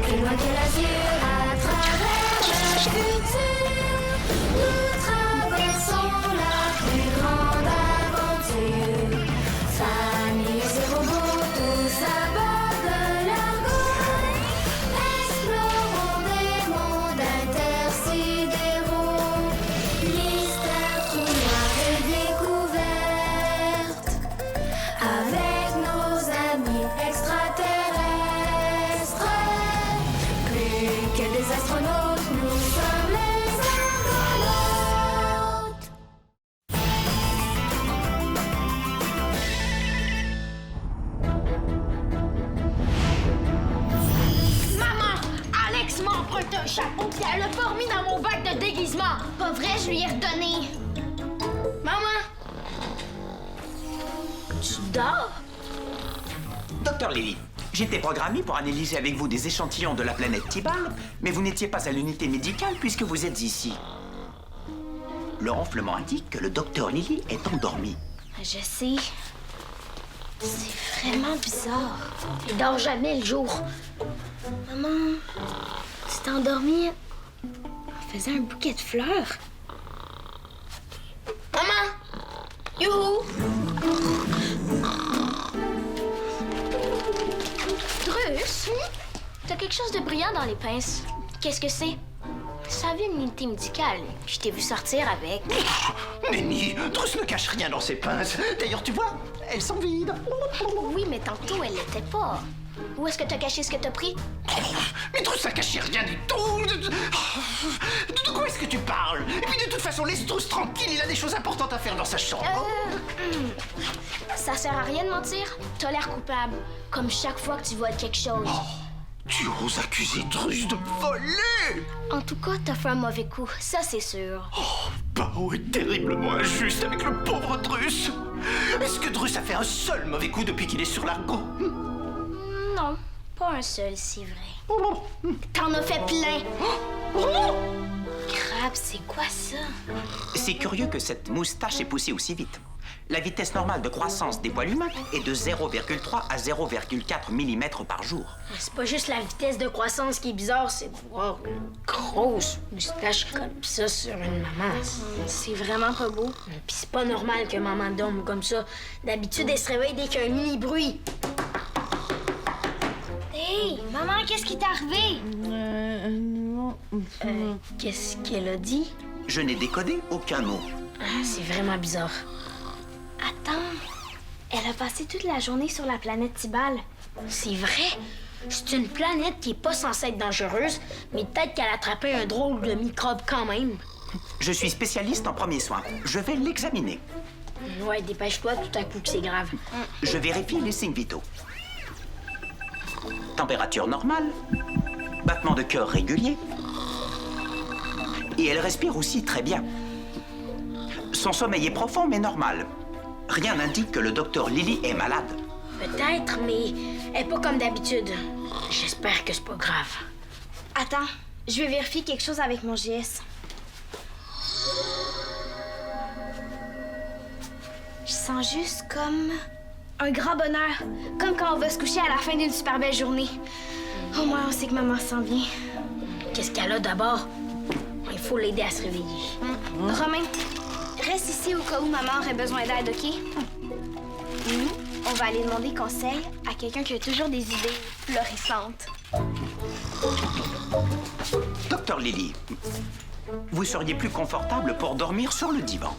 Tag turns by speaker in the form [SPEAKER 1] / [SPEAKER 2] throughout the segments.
[SPEAKER 1] Plus loin que l'azur, à travers le futur, nous traversons la plus grande aventure. Famille et robots, tous à bord de l'argot, explorons des mondes intersidéraux. Mystère, trou noir et découverte, avec nos amis extraterrestres. Plus que des astronautes, nous sommes les argonautes.
[SPEAKER 2] Maman! Alex m'a emprunté un chapeau puis elle l'a pas remis dans mon bac de déguisement. Pas vrai, je lui ai redonné. Maman! Tu dors?
[SPEAKER 3] Docteur Lily, j'étais programmé pour analyser avec vous des échantillons de la planète Tibal, mais vous n'étiez pas à l'unité médicale puisque vous êtes ici. Le ronflement indique que le docteur Lily est endormi.
[SPEAKER 2] Je sais. C'est vraiment bizarre. Il dort jamais le jour. Maman, tu t'es endormie en faisant un bouquet de fleurs. Maman! Youhou! Drus, t'as quelque chose de brillant dans les pinces. Qu'est-ce que c'est? Ça vient d'une unité médicale. Je t'ai vu sortir avec.
[SPEAKER 3] Nenny, Drus ne cache rien dans ses pinces. D'ailleurs, tu vois, elles sont vides.
[SPEAKER 2] Oui, mais tantôt, elle l'était pas. Où est-ce que t'as caché ce que t'as pris?
[SPEAKER 3] Mais Drus n'a caché rien du tout. De quoi est-ce que tu parles? Et puis de toute façon, laisse Drus tranquille, il a des choses importantes à faire dans sa chambre.
[SPEAKER 2] Ça sert à rien de mentir. T'as l'air coupable. Comme chaque fois que tu voles quelque chose.
[SPEAKER 3] Tu oses accuser Drus de voler?
[SPEAKER 2] En tout cas, t'as fait un mauvais coup. Ça, c'est sûr.
[SPEAKER 3] Bao est terriblement injuste avec le pauvre Drus. Est-ce que Drus a fait un seul mauvais coup depuis qu'il est sur l'argot?
[SPEAKER 2] Non, pas un seul, c'est vrai. T'en as fait plein. Crabe, c'est quoi ça?
[SPEAKER 3] C'est curieux que cette moustache ait poussé aussi vite. La vitesse normale de croissance des poils humains est de 0,3 à 0,4 mm par jour.
[SPEAKER 2] C'est pas juste la vitesse de croissance qui est bizarre, c'est de voir une grosse moustache comme ça sur une maman. C'est vraiment pas beau. Puis c'est pas normal que maman dorme comme ça. D'habitude, elle se réveille dès qu'il y a un mini bruit. Hey, maman, qu'est-ce qui t'est arrivé? Qu'est-ce qu'elle a dit?
[SPEAKER 3] Je n'ai décodé aucun mot.
[SPEAKER 2] C'est vraiment bizarre. Attends, elle a passé toute la journée sur la planète Tibal. C'est vrai? C'est une planète qui est pas censée être dangereuse, mais peut-être qu'elle a attrapé un drôle de microbe quand même.
[SPEAKER 3] Je suis spécialiste en premiers soins. Je vais l'examiner.
[SPEAKER 2] Ouais, dépêche-toi tout à coup que c'est grave.
[SPEAKER 3] Je vérifie les signes vitaux. Température normale, battement de cœur régulier. Et elle respire aussi très bien. Son sommeil est profond mais normal. Rien n'indique que le docteur Lily est malade.
[SPEAKER 2] Peut-être, mais elle est pas comme d'habitude. J'espère que c'est pas grave.
[SPEAKER 4] Attends, je vais vérifier quelque chose avec mon GS. Je sens juste comme un grand bonheur. Comme quand on va se coucher à la fin d'une super belle journée. Au moins, on sait que maman se sent bien.
[SPEAKER 2] Qu'est-ce qu'elle a d'abord? Il faut l'aider à se réveiller.
[SPEAKER 4] Romain, reste ici au cas où maman aurait besoin d'aide, OK? Nous, on va aller demander conseil à quelqu'un qui a toujours des idées florissantes.
[SPEAKER 3] Docteur Lily, vous seriez plus confortable pour dormir sur le divan.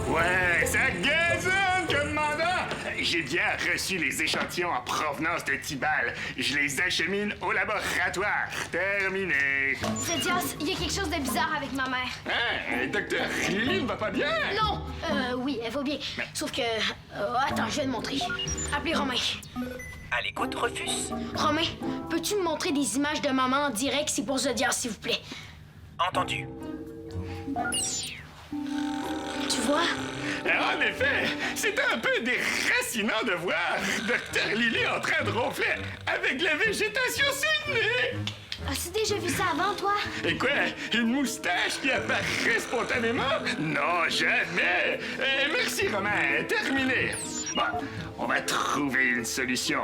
[SPEAKER 5] Ouais, ça gazonne comme mandat! J'ai bien reçu les échantillons en provenance de Tibal. Je les achemine au laboratoire. Terminé.
[SPEAKER 4] Cédias, il y a quelque chose de bizarre avec ma mère.
[SPEAKER 5] Hein? Docteur Lily ne va pas bien?
[SPEAKER 2] Non! Oui, elle va bien. Sauf que... attends, je vais te montrer. Appelez Romain.
[SPEAKER 3] À l'écoute, Rufus.
[SPEAKER 2] Romain, peux-tu me montrer des images de maman en direct? C'est pour Zodiac, s'il vous plaît.
[SPEAKER 3] Entendu.
[SPEAKER 2] Tu vois?
[SPEAKER 5] En effet, c'était un peu déracinant de voir Docteur Lily en train de ronfler avec la végétation sur le nez.
[SPEAKER 4] As-tu déjà vu ça avant, toi?
[SPEAKER 5] Et quoi? Une moustache qui apparaît spontanément? Non, jamais! Merci, Romain. Terminé. Bon, on va trouver une solution.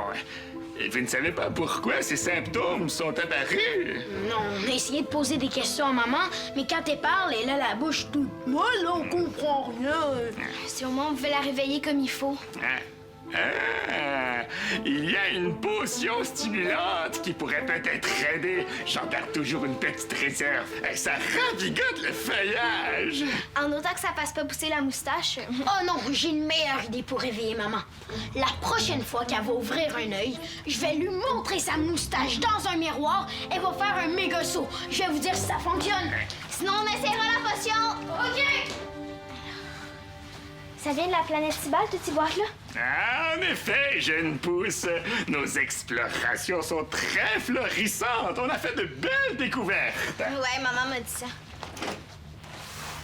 [SPEAKER 5] Et vous ne savez pas pourquoi ces symptômes sont apparus?
[SPEAKER 2] Non, on a essayé de poser des questions à maman, mais quand elle parle, elle a la bouche toute molle, on comprend rien.
[SPEAKER 4] Si au moins on pouvait la réveiller comme il faut.
[SPEAKER 5] Il y a une potion stimulante qui pourrait peut-être aider. J'en garde toujours une petite réserve. Ça ravigote le feuillage.
[SPEAKER 4] En autant que ça fasse pas pousser la moustache.
[SPEAKER 2] Oh non, j'ai une meilleure idée pour réveiller maman. La prochaine fois qu'elle va ouvrir un œil, je vais lui montrer sa moustache dans un miroir. Elle va faire un méga saut. Je vais vous dire si ça fonctionne.
[SPEAKER 4] Sinon, on essaiera la potion.
[SPEAKER 2] OK!
[SPEAKER 4] Ça vient de la planète Tibale, toutes ces boîtes-là?
[SPEAKER 5] En effet, jeune pousse, nos explorations sont très florissantes. On a fait de belles découvertes.
[SPEAKER 4] Ouais, maman m'a dit ça.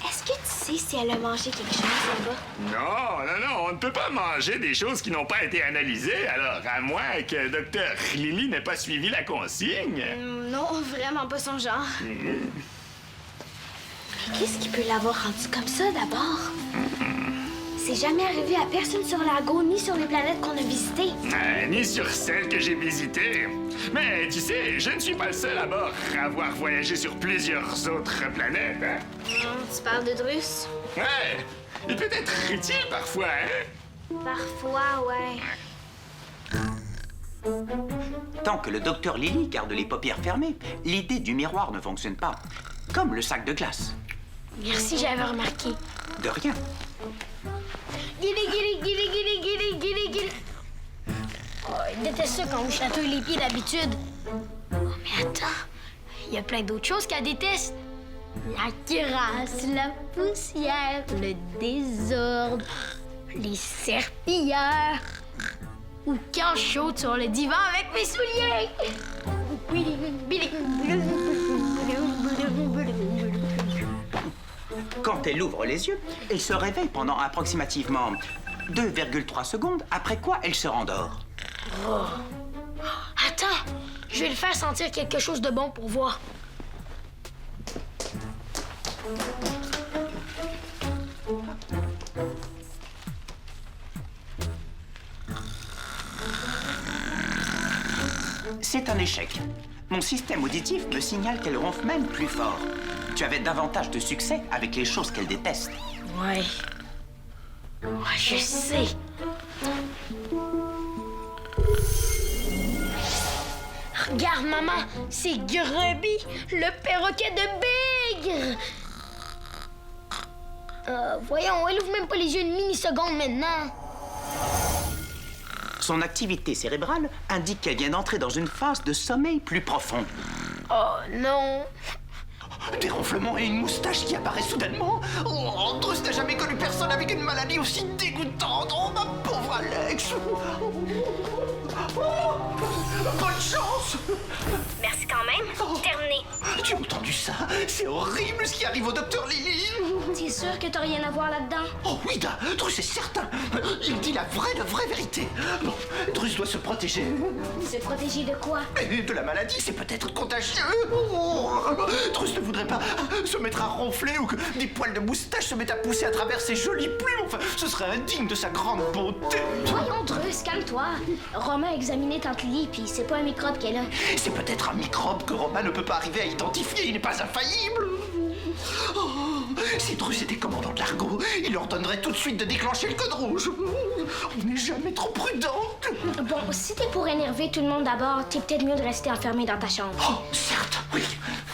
[SPEAKER 4] Est-ce que tu sais si elle a mangé quelque chose là-bas?
[SPEAKER 5] Non, on ne peut pas manger des choses qui n'ont pas été analysées. Alors, à moins que Dr. Lily n'ait pas suivi la consigne.
[SPEAKER 4] Non, vraiment pas son genre. Mais qu'est-ce qui peut l'avoir rendu comme ça, d'abord? C'est jamais arrivé à personne sur Largo ni sur les planètes qu'on a visitées.
[SPEAKER 5] Ni sur celles que j'ai visitées. Mais tu sais, je ne suis pas le seul à bord à avoir voyagé sur plusieurs autres planètes. Hein?
[SPEAKER 4] Tu parles de Drus?
[SPEAKER 5] Ouais, il peut être utile parfois, hein?
[SPEAKER 4] Parfois, ouais.
[SPEAKER 3] Tant que le docteur Lily garde les paupières fermées, l'idée du miroir ne fonctionne pas. Comme le sac de glace.
[SPEAKER 2] Merci, j'avais remarqué.
[SPEAKER 3] De rien.
[SPEAKER 2] Guili. Oh, il déteste ça quand on chatouille les pieds d'habitude. Oh, mais attends, il y a plein d'autres choses qu'elle déteste. La crasse, la poussière, le désordre, les serpillères. Ou quand je saute sur le divan avec mes souliers.
[SPEAKER 3] Quand elle ouvre les yeux, elle se réveille pendant approximativement 2,3 secondes, après quoi elle se rendort.
[SPEAKER 2] Oh. Attends, je vais le faire sentir quelque chose de bon pour voir.
[SPEAKER 3] C'est un échec. Mon système auditif me signale qu'elle ronfle même plus fort. Tu avais davantage de succès avec les choses qu'elle déteste.
[SPEAKER 2] Ouais, je sais. Regarde, maman, c'est Grubby, le perroquet de Bigre. Voyons, elle ouvre même pas les yeux une mini-seconde maintenant.
[SPEAKER 3] Son activité cérébrale indique qu'elle vient d'entrer dans une phase de sommeil plus profond.
[SPEAKER 2] Oh non.
[SPEAKER 3] Des ronflements et une moustache qui apparaît soudainement. Oh, Drus n'a jamais connu personne avec une maladie aussi dégoûtante. Oh, ma pauvre Alex. Bonne chance.
[SPEAKER 4] Merci quand même. Terminé.
[SPEAKER 3] Tu as entendu ça? C'est horrible ce qui arrive au docteur Lily.
[SPEAKER 4] T'es sûr que t'as rien à voir là-dedans?
[SPEAKER 3] Oh oui, Drus est certain. Il dit la vraie vérité. Bon, Drus doit se protéger.
[SPEAKER 4] Se protéger de quoi?
[SPEAKER 3] Et de la maladie, c'est peut-être contagieux. Oh, Drus ne voudrait pas se mettre à ronfler ou que des poils de moustache se mettent à pousser à travers ses jolies plumes. Enfin, ce serait indigne de sa grande beauté.
[SPEAKER 4] Voyons, Drus, calme-toi. Romain a examiné Tante Lily, puis c'est pas un microbe qu'elle a.
[SPEAKER 3] C'est peut-être un microbe que Romain ne peut pas arriver à identifier. Il n'est pas infaillible. Oh, si Drus était commandant de l'Argo, il ordonnerait tout de suite de déclencher le code rouge. On n'est jamais trop prudent.
[SPEAKER 4] Bon, si t'es pour énerver tout le monde d'abord, t'es peut-être mieux de rester enfermé dans ta chambre.
[SPEAKER 3] Oh, certes, oui.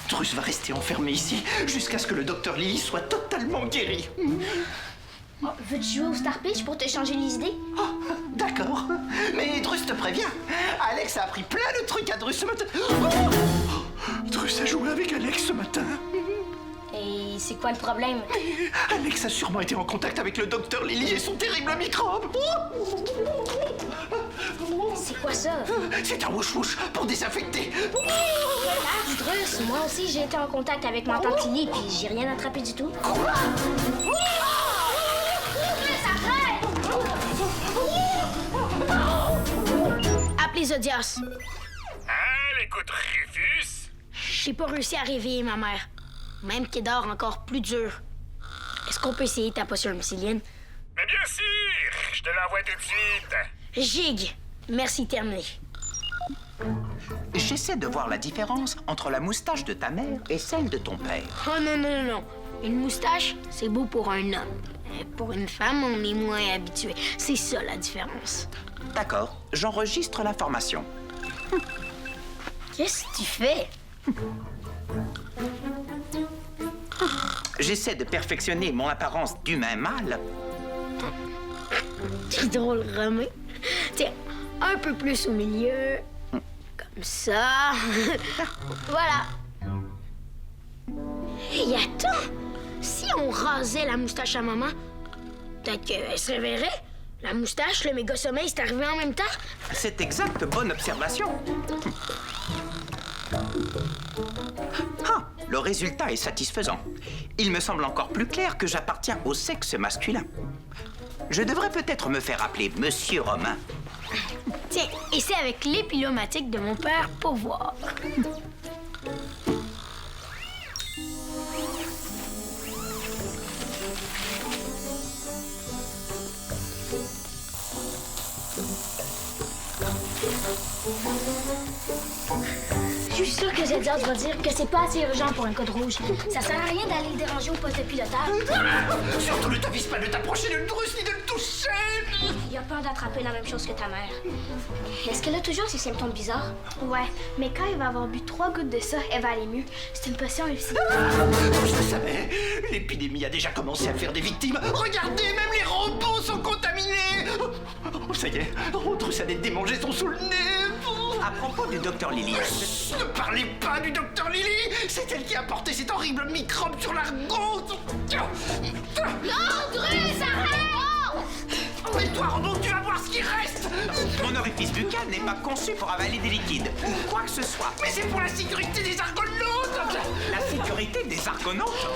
[SPEAKER 3] Drus va rester enfermé ici jusqu'à ce que le docteur Lily soit totalement guéri.
[SPEAKER 4] Oh, veux-tu jouer au Star Pitch pour te changer les idées?
[SPEAKER 3] Oh, d'accord. Mais Drus te prévient. Alex a appris plein de trucs à Drus ce matin. Oh, Drus a joué avec Alex ce matin.
[SPEAKER 4] Et c'est quoi le problème?
[SPEAKER 3] Alex a sûrement été en contact avec le docteur Lily et son terrible microbe.
[SPEAKER 4] C'est quoi ça?
[SPEAKER 3] C'est un wouch-wouch pour désinfecter.
[SPEAKER 4] Relax, Drus. Moi aussi, j'ai été en contact avec ma tante Lily, puis j'ai rien attrapé du tout. Quoi?
[SPEAKER 2] Appelez Zodias.
[SPEAKER 5] Écoute, Rufus.
[SPEAKER 2] J'ai pas réussi à réveiller ma mère. Même qu'elle dort encore plus dur. Est-ce qu'on peut essayer ta potion mycélienne?
[SPEAKER 5] Mais bien sûr, je te l'envoie tout de suite.
[SPEAKER 2] Gig! Merci, terminé.
[SPEAKER 3] J'essaie de voir la différence entre la moustache de ta mère et celle de ton père.
[SPEAKER 2] Oh non, non, non. Une moustache, c'est beau pour un homme. Pour une femme, on est moins habitué. C'est ça la différence.
[SPEAKER 3] D'accord, j'enregistre l'information.
[SPEAKER 2] Qu'est-ce que tu fais?
[SPEAKER 3] J'essaie de perfectionner mon apparence d'humain mâle.
[SPEAKER 2] C'est drôle, Romain. Tiens, un peu plus au milieu. Comme ça. Voilà. Hey, attends! Si on rasait la moustache à maman, peut-être qu'elle se réveillerait. La moustache, le méga sommeil, c'est arrivé en même temps.
[SPEAKER 3] C'est exact, bonne observation. Ah, le résultat est satisfaisant. Il me semble encore plus clair que j'appartiens au sexe masculin. Je devrais peut-être me faire appeler Monsieur Romain.
[SPEAKER 2] Tiens, essaie avec l'épilomatique de mon père pour voir. Je suis sûre que Zedias va dire que c'est pas assez urgent pour un code rouge. Ça sert à rien d'aller le déranger au poste de pilotage.
[SPEAKER 3] Surtout ne t'avise pas de t'approcher de Drus ni de le toucher.
[SPEAKER 2] Il a peur d'attraper la même chose que ta mère. Est-ce qu'elle a toujours ces symptômes bizarres?
[SPEAKER 4] Ouais, mais quand il va avoir bu 3 gouttes de ça, elle va aller mieux. C'est une potion aussi.
[SPEAKER 3] Je le savais. L'épidémie a déjà commencé à faire des victimes. Regardez, même les robots sont contaminés. Oh, ça y est, Drus a des démangés sont sous le nez. À propos du docteur Lily. Ne parlez pas du docteur Lily. C'est elle qui a porté cet horrible microbe sur l'argot.
[SPEAKER 2] Non, Drus, arrête!
[SPEAKER 3] Mais toi, robot, tu vas voir ce qui reste. Mon orifice buccal n'est pas conçu pour avaler des liquides ou quoi que ce soit. Mais c'est pour la sécurité des argonautes. La sécurité des argonautes?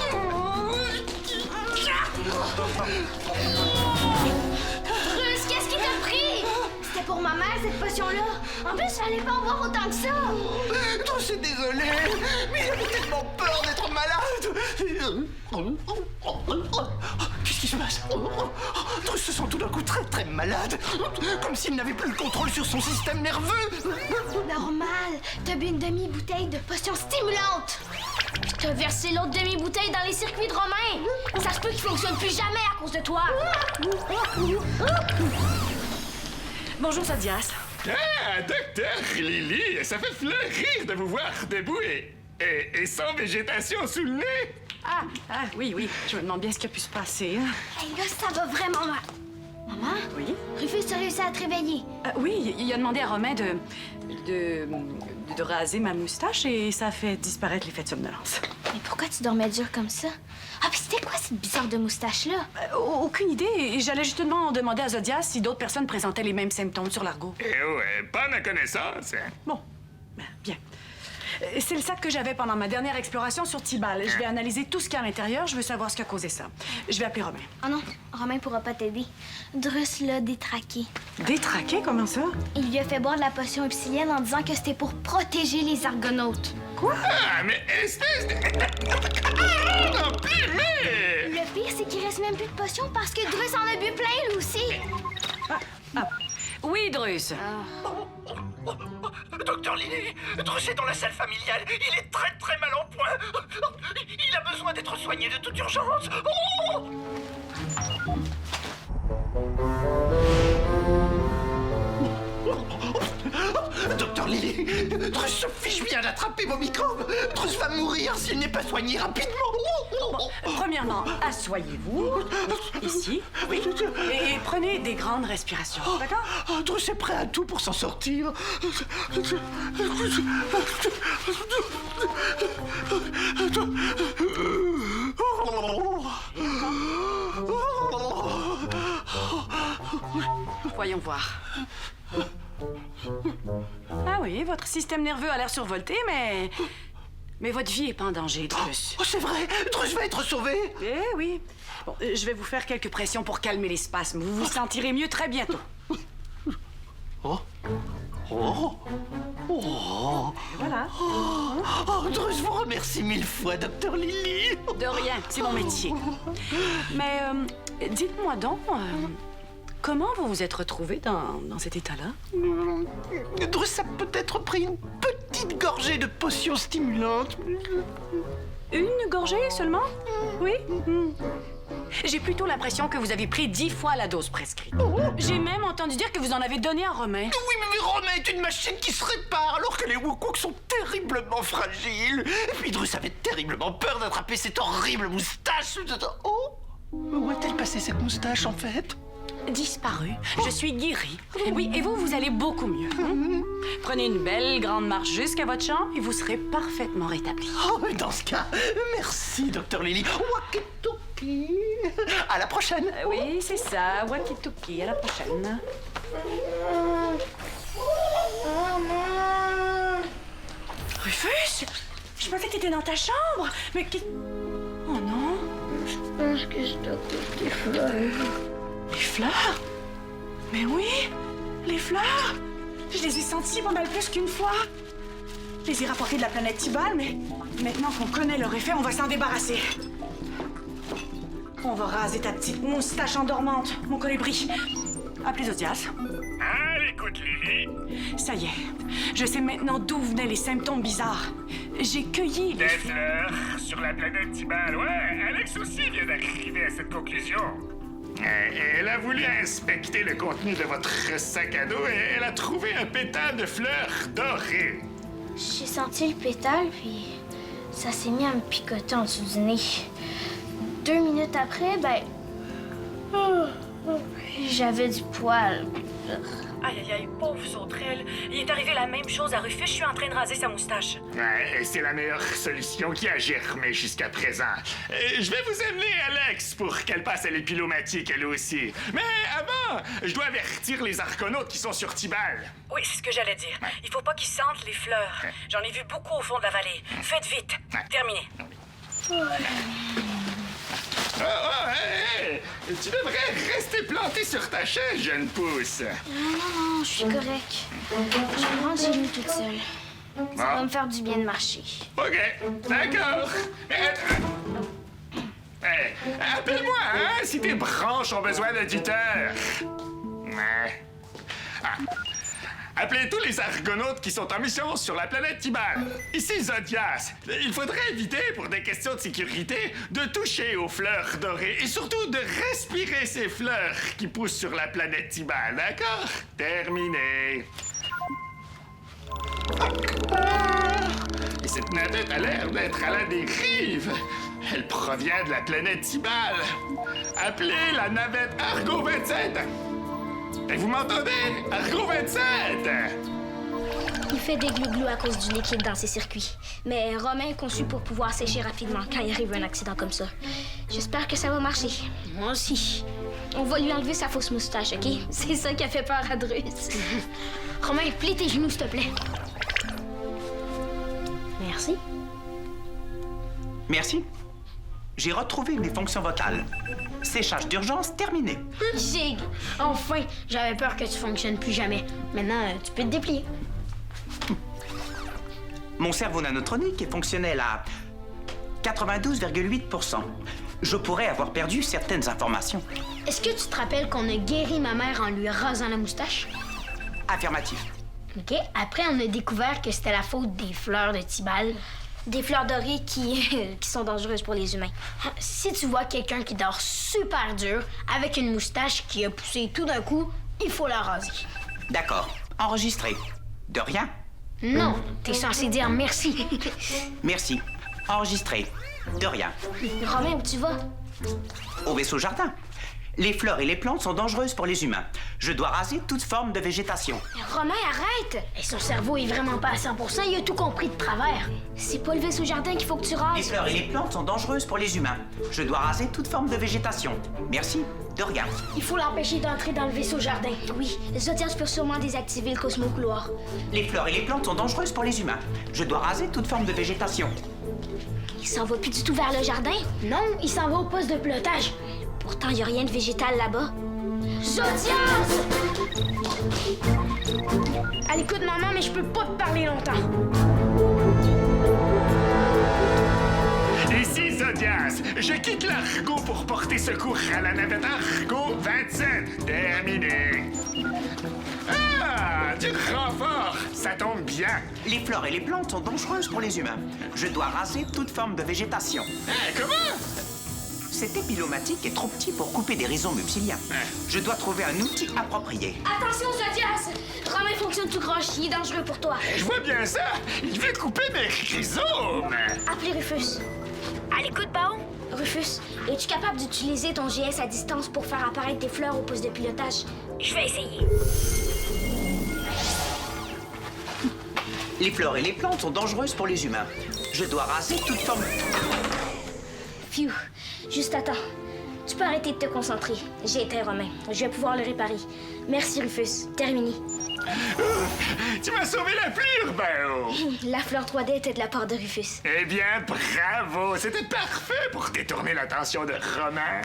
[SPEAKER 4] Drus, qu'est-ce qui t'a pris? C'était pour ma mère, cette potion-là. En plus, j'allais pas en boire autant que ça.
[SPEAKER 3] Je suis désolé, mais il avait tellement peur d'être malade. Qu'est-ce qui se passe? Drus se sent tout d'un coup très très malade, comme s'il n'avait plus le contrôle sur son système nerveux.
[SPEAKER 4] Normal, t'as bu une demi-bouteille de potion stimulante.
[SPEAKER 2] T'as versé l'autre demi-bouteille dans les circuits de Romain. Ça se peut qu'il fonctionne plus jamais à cause de toi.
[SPEAKER 6] Bonjour, Zodias.
[SPEAKER 5] Ah, docteur Lily, ça fait fleurir de vous voir debout et sans végétation sous le nez.
[SPEAKER 6] Oui, je me demande bien ce qui a pu se passer. Hein.
[SPEAKER 4] Hey, là, ça va vraiment mal. Maman?
[SPEAKER 6] Oui?
[SPEAKER 4] Rufus a réussi à te réveiller.
[SPEAKER 6] Oui, il a demandé à Romain de raser ma moustache et ça a fait disparaître l'effet de somnolence.
[SPEAKER 4] Mais pourquoi tu dormais dur comme ça? Ah, puis c'était quoi cette bizarre de moustache-là?
[SPEAKER 6] Aucune idée. J'allais justement demander à Zodias si d'autres personnes présentaient les mêmes symptômes sur l'argot.
[SPEAKER 5] Eh ouais, pas à ma connaissance.
[SPEAKER 6] Bon, bien. C'est le sac que j'avais pendant ma dernière exploration sur Tibal. Je vais analyser tout ce qu'il y a à l'intérieur. Je veux savoir ce qui a causé ça. Je vais appeler Romain.
[SPEAKER 4] Oh non, Romain pourra pas t'aider. Drus l'a détraqué.
[SPEAKER 6] Détraqué? Comment ça?
[SPEAKER 4] Il lui a fait boire de la potion obsidienne en disant que c'était pour protéger les argonautes.
[SPEAKER 6] Quoi?
[SPEAKER 5] Ah, mais espèce de... Ah, non, mais...
[SPEAKER 4] Le pire, c'est qu'il reste même plus de potion parce que Drus en a bu plein, lui aussi.
[SPEAKER 6] Oui, Drus.
[SPEAKER 3] Docteur Lily, Drus est dans la salle familiale. Il est très très mal en point. Il a besoin d'être soigné de toute urgence. Docteur Lily, Drus se fiche bien d'attraper vos microbes. Drus va mourir s'il n'est pas soigné rapidement.
[SPEAKER 6] Premièrement, asseyez-vous. Ici. Oui. Et prenez des grandes respirations. D'accord?
[SPEAKER 3] Drus est prêt à tout pour s'en sortir.
[SPEAKER 6] Voyons voir. Ah oui, votre système nerveux a l'air survolté, mais votre vie est pas en danger, Drus.
[SPEAKER 3] Oh, c'est vrai, Drus va être sauvé.
[SPEAKER 6] Eh oui. Bon, je vais vous faire quelques pressions pour calmer les spasmes. Vous vous sentirez mieux très bientôt. Et voilà.
[SPEAKER 3] Drus vous remercie 1000 fois, docteur Lily.
[SPEAKER 6] De rien, c'est mon métier. Mais dites-moi donc, Comment vous vous êtes retrouvé dans cet état-là?
[SPEAKER 3] Druce a peut-être pris une petite gorgée de potion stimulante.
[SPEAKER 6] Une gorgée seulement? Oui? J'ai plutôt l'impression que vous avez pris 10 fois la dose prescrite. J'ai même entendu dire que vous en avez donné à Romain.
[SPEAKER 3] Oui, mais Romain est une machine qui se répare alors que les Wukong sont terriblement fragiles. Et puis Druce avait terriblement peur d'attraper cette horrible moustache. Oh! Où a-t-elle passé cette moustache en fait?
[SPEAKER 6] Disparu. Je suis guérie. Oui, et vous, vous allez beaucoup mieux. Prenez une belle grande marche jusqu'à votre chambre et vous serez parfaitement rétabli.
[SPEAKER 3] Oh, mais dans ce cas, merci, Dr. Lily. Wakitoki. À la prochaine.
[SPEAKER 6] Oui, c'est ça. Wakitoki. À la prochaine. Rufus, je pensais que t'étais dans ta chambre. Mais qui... Oh non.
[SPEAKER 2] Je pense que c'est à cause des fleurs.
[SPEAKER 6] Les fleurs? Mais oui, les fleurs. Je les ai senties pas mal plus qu'une fois. Je les ai rapportées de la planète Tibal, mais maintenant qu'on connaît leur effet, on va s'en débarrasser. On va raser ta petite moustache endormante, mon colibri. Appelez Zodias.
[SPEAKER 5] À l'écoute, Lily.
[SPEAKER 6] Ça y est, je sais maintenant d'où venaient les symptômes bizarres. J'ai cueilli
[SPEAKER 5] Des
[SPEAKER 6] les...
[SPEAKER 5] fleurs sur la planète Tibal. Ouais, Alex aussi vient d'arriver à cette conclusion. Elle a voulu inspecter le contenu de votre sac à dos et elle a trouvé un pétale de fleurs dorées.
[SPEAKER 2] J'ai senti le pétale, puis ça s'est mis à me picoter en dessous du nez. 2 minutes après, j'avais du poil.
[SPEAKER 6] Aïe, aïe, aïe, pauvre sauterelle. Il est arrivé la même chose à Rufus. Je suis en train de raser sa moustache.
[SPEAKER 5] Ouais, c'est la meilleure solution qui a germé jusqu'à présent. Je vais vous amener Alex pour qu'elle passe à l'épilomatique, elle aussi. Mais avant, je dois avertir les argonautes qui sont sur Tibal.
[SPEAKER 6] Oui, c'est ce que j'allais dire. Il faut pas qu'ils sentent les fleurs. J'en ai vu beaucoup au fond de la vallée. Faites vite. Terminé.
[SPEAKER 5] Hey, tu devrais rester planté sur ta chaise, jeune pousse.
[SPEAKER 2] Non, je suis correct. Je vais rentrer chez nous toute seule. Ça va me faire du bien de marcher.
[SPEAKER 5] OK, d'accord. Hey, appelle-moi, hein, si tes branches ont besoin d'auditeurs. Ouais. Appelez tous les argonautes qui sont en mission sur la planète Tibal. Ici Zodias. Il faudrait éviter, pour des questions de sécurité, de toucher aux fleurs dorées et surtout de respirer ces fleurs qui poussent sur la planète Tibal, d'accord? Terminé. Et cette navette a l'air d'être à la dérive. Elle provient de la planète Tibal. Appelez la navette Argo 27. Et vous m'entendez? Argo 27!
[SPEAKER 2] Il fait des glouglous à cause du liquide dans ses circuits. Mais Romain est conçu pour pouvoir sécher rapidement quand il arrive un accident comme ça. J'espère que ça va marcher. Moi aussi. On va lui enlever sa fausse moustache, OK? C'est ça qui a fait peur à Druce. Romain, plie tes genoux, s'il te plaît. Merci.
[SPEAKER 3] Merci. J'ai retrouvé mes fonctions vocales. Séchage d'urgence terminé.
[SPEAKER 2] Zig! Enfin! J'avais peur que tu fonctionnes plus jamais. Maintenant, tu peux te déplier.
[SPEAKER 3] Mon cerveau nanotronique est fonctionnel à 92,8%. Je pourrais avoir perdu certaines informations.
[SPEAKER 2] Est-ce que tu te rappelles qu'on a guéri ma mère en lui rasant la moustache?
[SPEAKER 3] Affirmatif.
[SPEAKER 2] OK. Après, on a découvert que c'était la faute des fleurs de Tibal. Des fleurs dorées qui sont dangereuses pour les humains. Si tu vois quelqu'un qui dort super dur, avec une moustache qui a poussé tout d'un coup, il faut la raser.
[SPEAKER 3] D'accord. Enregistré. De rien.
[SPEAKER 2] Non, t'es censé dire merci.
[SPEAKER 3] Merci. Enregistré. De rien.
[SPEAKER 2] Romain, où tu vas?
[SPEAKER 3] Au vaisseau jardin. Les fleurs et les plantes sont dangereuses pour les humains. Je dois raser toute forme de végétation.
[SPEAKER 2] Romain, arrête! Et son cerveau est vraiment pas à 100%, il a tout compris de travers. C'est pas le vaisseau jardin qu'il faut que tu
[SPEAKER 3] Les
[SPEAKER 2] rases.
[SPEAKER 3] fleurs et les plantes sont dangereuses pour les humains. Je dois raser toute forme de végétation. Merci. De rien.
[SPEAKER 2] Il faut l'empêcher d'entrer dans le vaisseau jardin. Oui, Zodias peut sûrement désactiver le cosmocouloir.
[SPEAKER 3] Les fleurs et les plantes sont dangereuses pour les humains. Je dois raser toute forme de végétation.
[SPEAKER 2] Il s'en va plus du tout vers le jardin? Non, il s'en va au poste de pilotage. Pourtant, il n'y a rien de végétal là-bas. Zodias! Elle écoute maman, mais je peux pas te parler longtemps.
[SPEAKER 5] Ici Zodias. Zodias. Je quitte l'Argo pour porter secours à la navette Argo 27. Terminé. Ah, du renfort. Ça tombe bien.
[SPEAKER 3] Les fleurs et les plantes sont dangereuses pour les humains. Je dois raser toute forme de végétation.
[SPEAKER 5] Comment?
[SPEAKER 3] Cet épilomatique est trop petit pour couper des rhizomes obsiliens. Je dois trouver un outil approprié.
[SPEAKER 2] Attention, Zodias! Romain fonctionne tout croche, il est dangereux pour toi.
[SPEAKER 5] Je vois bien ça. Il veut couper mes rhizomes.
[SPEAKER 2] Appelez Rufus. À l'écoute, Bao? Rufus, es-tu capable d'utiliser ton GS à distance pour faire apparaître tes fleurs au poste de pilotage? Je vais essayer.
[SPEAKER 3] Les fleurs et les plantes sont dangereuses pour les humains. Je dois raser toute forme...
[SPEAKER 2] Phew, juste attends. Tu peux arrêter de te concentrer. J'ai éteint Romain. Je vais pouvoir le réparer. Merci, Rufus. Terminé.
[SPEAKER 5] Tu m'as sauvé la pluie, Bao.
[SPEAKER 2] La fleur 3D était de la part de Rufus.
[SPEAKER 5] Eh bien, bravo. C'était parfait pour détourner l'attention de Romain.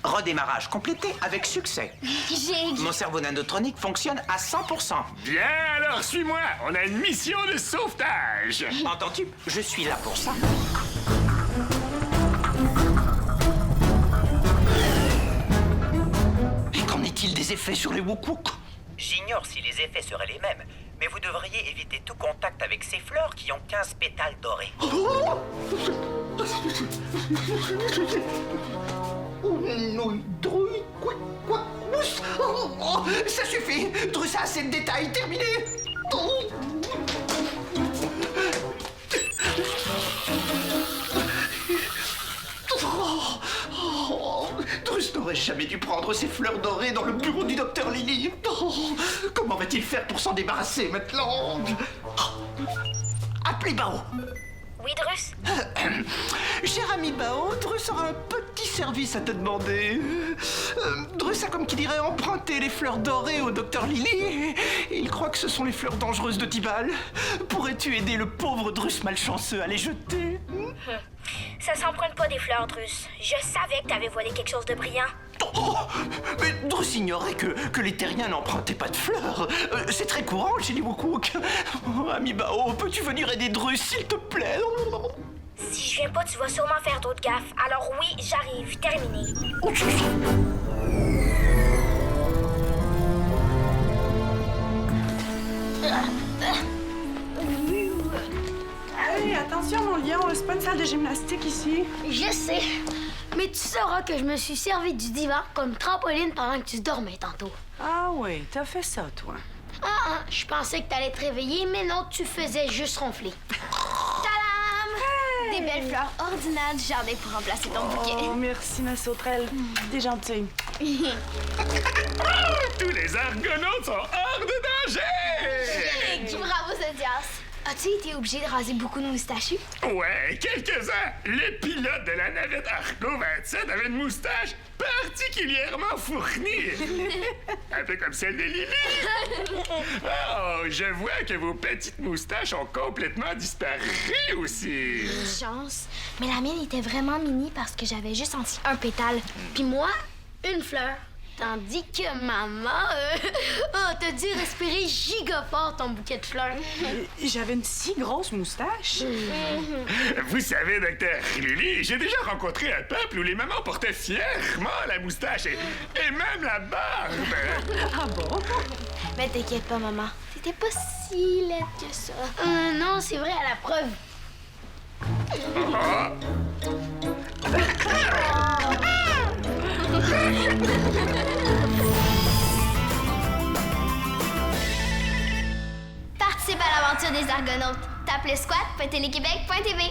[SPEAKER 3] Redémarrage complété avec succès.
[SPEAKER 2] J'ai...
[SPEAKER 3] Mon cerveau nanotronique fonctionne à 100%.
[SPEAKER 5] Bien, alors suis-moi. On a une mission de sauvetage.
[SPEAKER 3] Entends-tu? Je suis là pour ça. Et qu'en est-il des effets sur les Wukuk? J'ignore si les effets seraient les mêmes, mais vous devriez éviter tout contact avec ces fleurs qui ont 15 pétales dorés. Ça suffit! Drus a assez de détails, terminé! Drus n'aurait jamais dû prendre ces fleurs dorées dans le bureau du docteur Lily. Comment va-t-il faire pour s'en débarrasser maintenant? Appelez Bao!
[SPEAKER 2] Oui, Drus?
[SPEAKER 3] Cher ami Bao, Drus aura un petit service à te demander. Drus a, comme qui dirait, emprunté les fleurs dorées au docteur Lily. Il croit que ce sont les fleurs dangereuses de Tibal. Pourrais-tu aider le pauvre Drus malchanceux à les jeter?
[SPEAKER 2] Ça s'emprunte pas des fleurs, Drus. Je savais que t'avais volé quelque chose de brillant.
[SPEAKER 3] Oh, mais Drus ignorait que les terriens n'empruntaient pas de fleurs. C'est très courant chez les Wukuk. Oh, ami Bao, peux-tu venir aider Drus, s'il te plaît?
[SPEAKER 2] Si je viens pas, tu vas sûrement faire d'autres gaffes. Alors oui, j'arrive. Terminé.
[SPEAKER 6] Hey, attention, mon lion, c'est pas une salle de gymnastique ici.
[SPEAKER 2] Je sais. Mais tu sauras que je me suis servi du divan comme trampoline pendant que tu dormais tantôt.
[SPEAKER 6] Ah oui, t'as fait ça, toi.
[SPEAKER 2] Je pensais que t'allais te réveiller, mais non, tu faisais juste ronfler. Tadam!
[SPEAKER 4] Des belles fleurs ordinaires du jardin pour remplacer ton bouquet.
[SPEAKER 6] Oh, merci, ma sauterelle. T'es gentille.
[SPEAKER 5] Tous les argonautes sont hors de danger!
[SPEAKER 4] Bravo, Zodias.
[SPEAKER 2] As-tu été obligé de raser beaucoup de moustachus?
[SPEAKER 5] Ouais, quelques-uns. Le pilote de la navette Argo 27 avait une moustache particulièrement fournie. Un peu comme celle de Lily. Oh, je vois que vos petites moustaches ont complètement disparu aussi.
[SPEAKER 2] Chance. Mais la mienne était vraiment mini parce que j'avais juste senti un pétale. Puis moi, une fleur. Tandis que maman, t'as dû respirer giga fort ton bouquet de fleurs.
[SPEAKER 6] J'avais une si grosse moustache.
[SPEAKER 5] Vous savez, docteur Lily, j'ai déjà rencontré un peuple où les mamans portaient fièrement la moustache et même la barbe.
[SPEAKER 6] Ah bon?
[SPEAKER 2] Mais t'inquiète pas, maman. C'était pas si laide que ça. Non, c'est vrai, à la preuve.
[SPEAKER 4] Participe à l'aventure des Argonautes. Tape le squat.téléquébec.tv.